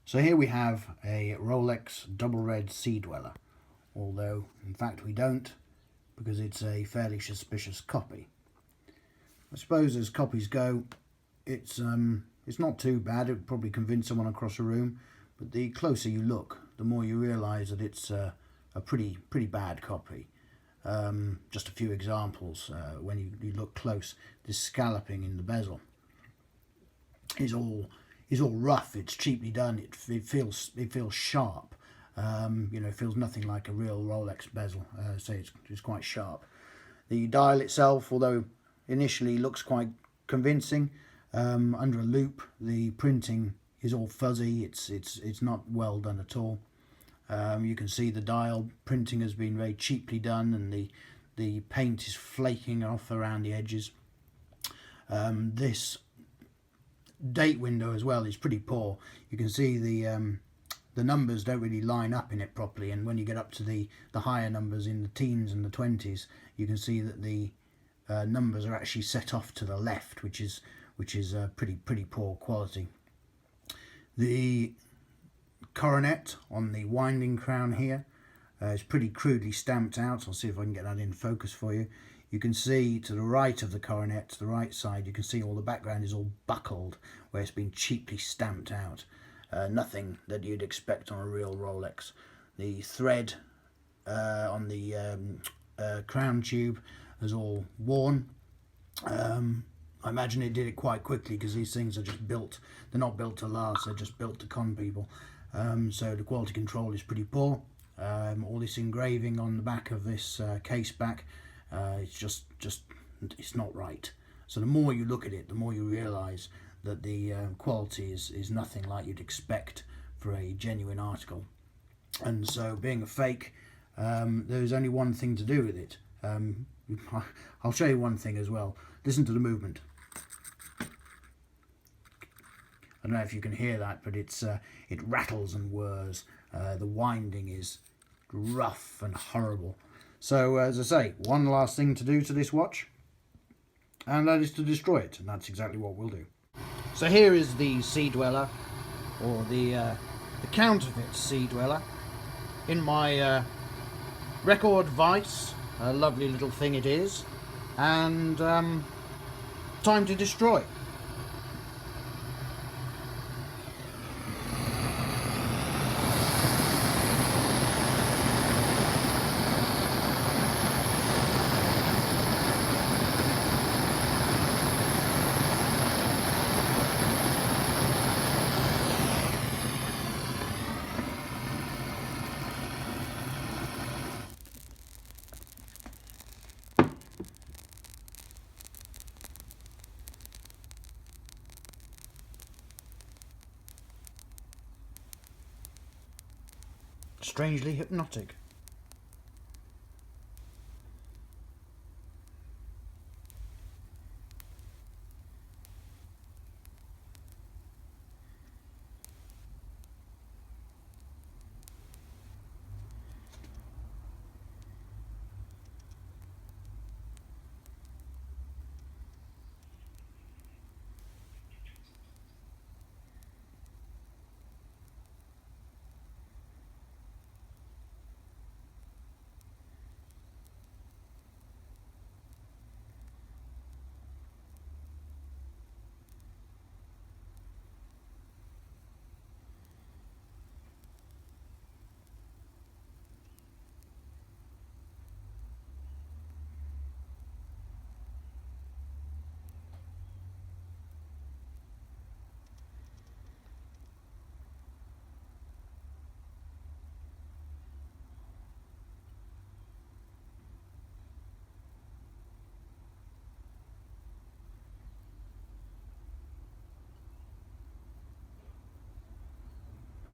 So here we have a Rolex double red Sea Dweller, although in fact we don't, because it's a fairly suspicious copy. I suppose as copies go, it's not too bad. It would probably convince someone across the room, but the closer you look, the more you realise that it's a pretty bad copy. Just a few examples. When you look close, this scalloping in the bezel is all rough. It's cheaply done. It feels sharp. It feels nothing like a real Rolex bezel. So it's quite sharp. The dial itself, although initially looks quite convincing, under a loop the printing is all fuzzy. It's not well done at all. You can see the dial printing has been very cheaply done, and the paint is flaking off around the edges. This date window as well is pretty poor. You can see the numbers don't really line up in it properly, and when you get up to the higher numbers in the teens and the 20s, you can see that the numbers are actually set off to the left, which is pretty poor quality. The coronet on the winding crown here is pretty crudely stamped out. I'll see if I can get that in focus for you. You can see to the right of the coronet, to the right side, you can see all the background is all buckled, where it's been cheaply stamped out. Nothing that you'd expect on a real Rolex. The thread on the crown tube is all worn. I imagine it did it quite quickly, because these things are just built. They're not built to last, they're just built to con people. So the quality control is pretty poor. All this engraving on the back of this case back, it's it's not right. So the more you look at it, the more you realise that the quality is nothing like you'd expect for a genuine article. And so, being a fake, there's only one thing to do with it. I'll show you one thing as well. Listen to the movement. I don't know if you can hear that, but it rattles and whirs. The winding is rough and horrible. So as I say, one last thing to do to this watch, and that is to destroy it, and that's exactly what we'll do. So here is the Sea Dweller, or the counterfeit Sea Dweller, in my record vise. A lovely little thing it is, and time to destroy. Strangely hypnotic.